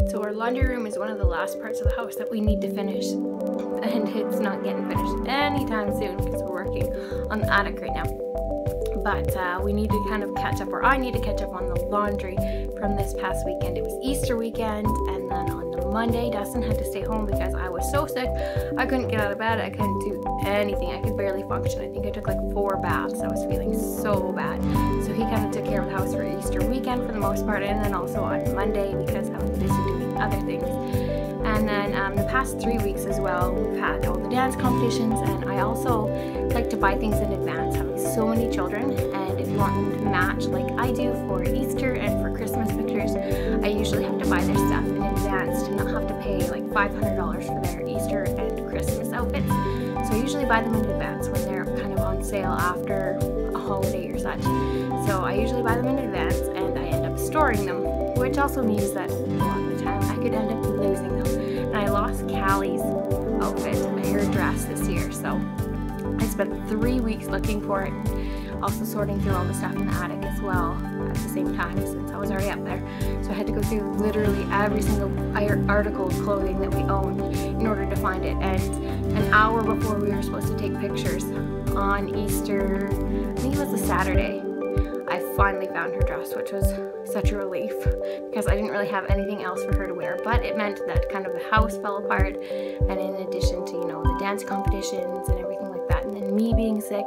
So our laundry room is one of the last parts of the house that we need to finish, and it's not getting finished anytime soon because we're working on the attic right now. But we need to kind of catch up, or I need to catch up on the laundry from this past weekend. It was Easter weekend, and then on the Monday, Dustin had to stay home because I was so sick. I couldn't get out of bed. I couldn't do anything. I could barely function. I think I took like 4 baths. I was feeling so bad. So he kind of took care of the house for Easter weekend for the most part, and then also on Monday because I was busy doing other things. And then the past 3 weeks as well, we've had all the dance competitions, and I also like to buy things in advance, having so many children. And if you want them to match like I do for Easter and for Christmas pictures, I usually have to buy their stuff in advance to not have to pay like $500 for their Easter and Christmas outfits. So I usually buy them in advance when they're kind of on sale after a holiday or such. So I usually buy them in advance, and I end up storing them, which also means that a lot of the time I could end up losing them. And I lost Callie's outfit, her dress this year, so I spent 3 weeks looking for it, also sorting through all the stuff in the attic as well at the same time since I was already up there. So I had to go through literally every single article of clothing that we owned in order to find it. And an hour before we were supposed to take pictures on Easter, I think it was a Saturday, I finally found her dress, which was such a relief because I didn't really have anything else for her to wear. But it meant that kind of the house fell apart, and in addition to, you know, the dance competitions and everything like that, and then me being sick,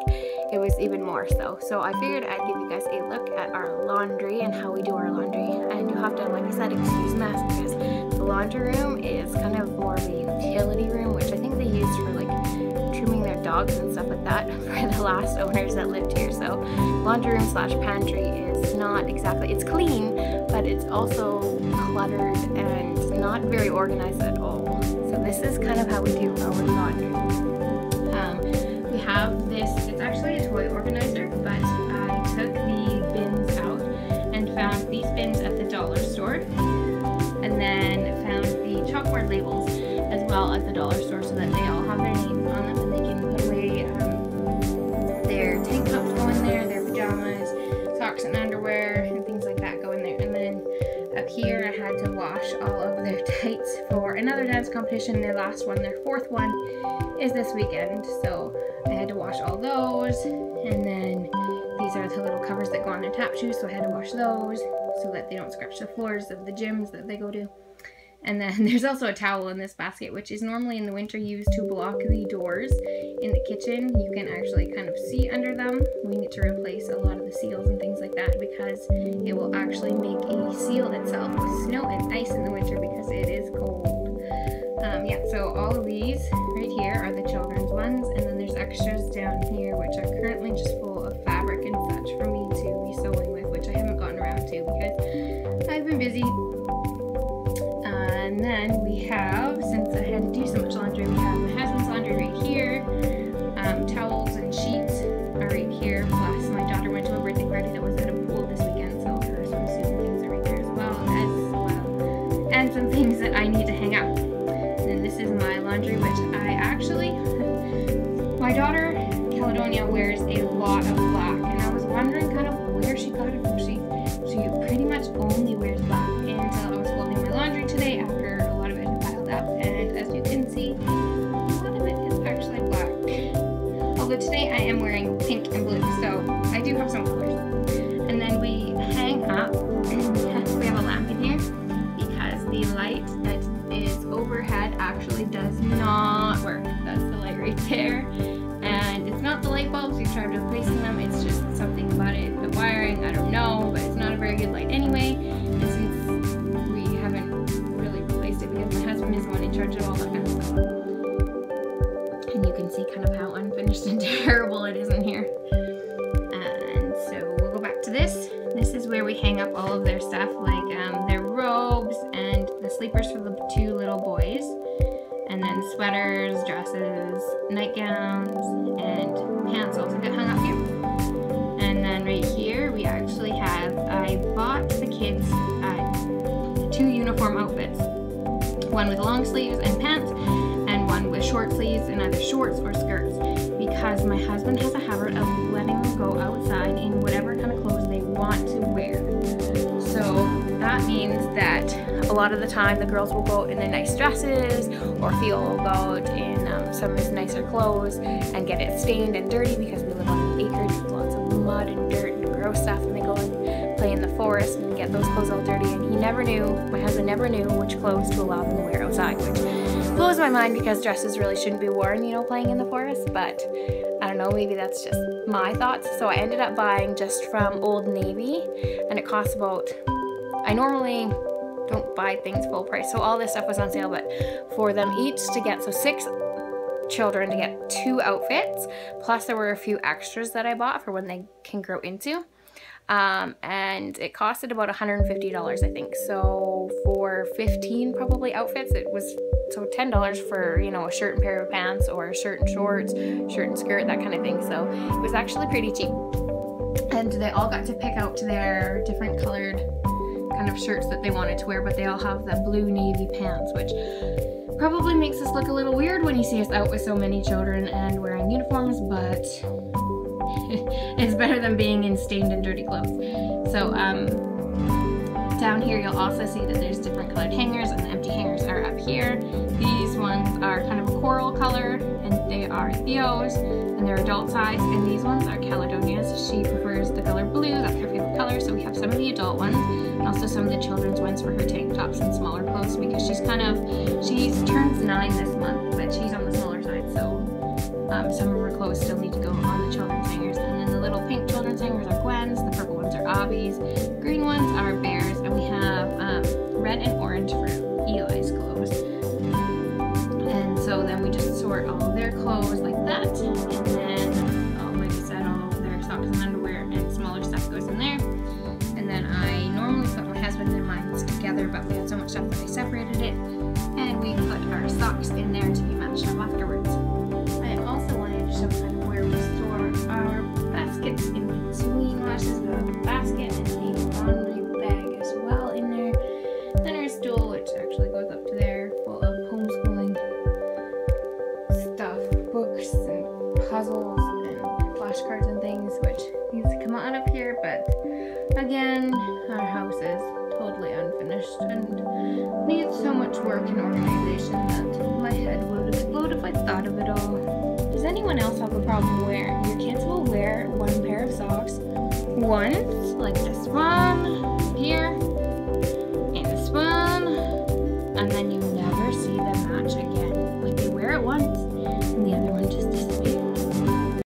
it was even more so. So I figured I'd give you guys a look at our laundry and how we do our laundry. And you have to, like I said, excuse mess because the laundry room is kind of more of a utility room, which I think they used for like trimming their dogs and stuff like that for the last owners that lived here. So laundry room slash pantry is not exactly, it's clean, but it's also cluttered and not very organized at all. So this is kind of how we do our laundry. We have this, it's actually a toy organizer, but I took the bins out and found these bins at the dollar store, and then found the chalkboard labels as well at the dollar store so that they all have their names on them, and they can put away their tank tops go in there, their pajamas, socks and underwear, and things like that go in there. And then up here I had to wash all of their tights for another dance competition. Their last one, their 4th one, is this weekend, so I had to wash all those. And then these are the little covers that go on their tap shoes, so I had to wash those so that they don't scratch the floors of the gyms that they go to. And then there's also a towel in this basket, which is normally in the winter used to block the doors in the kitchen. You can actually kind of see under them. We need to replace a lot of the seals and things like that because it will actually make a seal itself with snow and ice in the winter because it is cold. Yeah, so all of these right here are the children's ones, and then there's extras down here which are currently just full of fabric and such for me to be sewing with, which I haven't gotten around to because I've been busy. And then we have, since I had to do so much laundry, we have my husband's laundry right here. Towels and sheets are right here. Plus, my daughter went to a birthday party that was at a pool this weekend, so her swimsuit and things are right there as well. And some things that I need to hang up. And then this is my laundry, which I actually, my daughter, Caledonia, wears a lot of black, and I was wondering kind of where she got it from. She pretty much only wears black until I was folding my laundry today after a lot of it had piled up, and as you can see, a lot of it is actually black. Although today I am wearing pink and blue, so I do have some colors. And then we hang up, we have a lamp in here because the light that is overhead actually does not work. That's the light right there. And it's not the light bulbs, we've tried replacing them, it's just something about it, the wiring, I don't know, but it's not a very good light anyway. And since we haven't really replaced it because my husband is the one in charge of all that kind of stuff. And you can see kind of how unfinished and terrible it is in here. And so we'll go back to this. This is where we hang up all of their stuff, like their robes and the sleepers for the 2 little boys. And then sweaters, dresses, nightgowns, and pants also get hung up here. And then right here we actually have, I bought the kids 2 uniform outfits. One with long sleeves and pants, and one with short sleeves and either shorts or skirts. Because my husband has a habit of letting them go outside in whatever kind of clothes they want to wear. So that means that a lot of the time the girls will go out in their nice dresses, or Theo will go out in some of his nicer clothes and get it stained and dirty because we live on an acreage with lots of mud and dirt and gross stuff, and they go and play in the forest and get those clothes all dirty. And my husband never knew which clothes to allow them to wear outside, which blows my mind because dresses really shouldn't be worn, you know, playing in the forest. But I don't know, maybe that's just my thoughts. So I ended up buying just from Old Navy, and it costs about, I normally don't buy things full price, so all this stuff was on sale, but for them each to get, so 6 children to get 2 outfits, plus there were a few extras that I bought for when they can grow into, and it costed about $150, I think. So for 15 probably outfits, it was so $10 for, you know, a shirt and pair of pants, or a shirt and shorts, shirt and skirt, that kind of thing. So it was actually pretty cheap, and they all got to pick out their different colored kind of shirts that they wanted to wear, but they all have the blue navy pants, which probably makes us look a little weird when you see us out with so many children and wearing uniforms, but it's better than being in stained and dirty clothes. So down here you'll also see that there's different colored hangers, and the empty hangers are up here. These ones are kind of a coral color, and they are Theo's, and they're adult size, and these ones are Caledonia's. She prefers the color blue, that's her favorite color, so we have some of the adult ones, and also some of the children's ones for her tank tops and smaller clothes, because she turns 9 this month, but she's on the smaller side, so some of her clothes still need to go on the children's hangers. And then the little pink children's hangers are Gwen's, the purple ones are Avi's, green ones are Bear's, and we have red and orange for Eli's clothes. And so then we just sort all of their clothes like that, and then, like I said, all of their socks and underwear and smaller stuff goes in there. And then I normally put my husband and mine's together, but we had so much stuff that I separated it, and we put our socks in there to be matched up afterwards. I also wanted to show kind of where we store our baskets in between. There's a basket and a laundry bag as well in there. Then our stool, which actually goes up to there, full of homeschooling stuff, books and puzzles and flashcards and things, which needs to come on up here. But again, our house is totally unfinished and needs so much work and organization that my head would explode if I thought of it all. Does anyone else have a problem where your kids will wear one pair of socks once, like this one,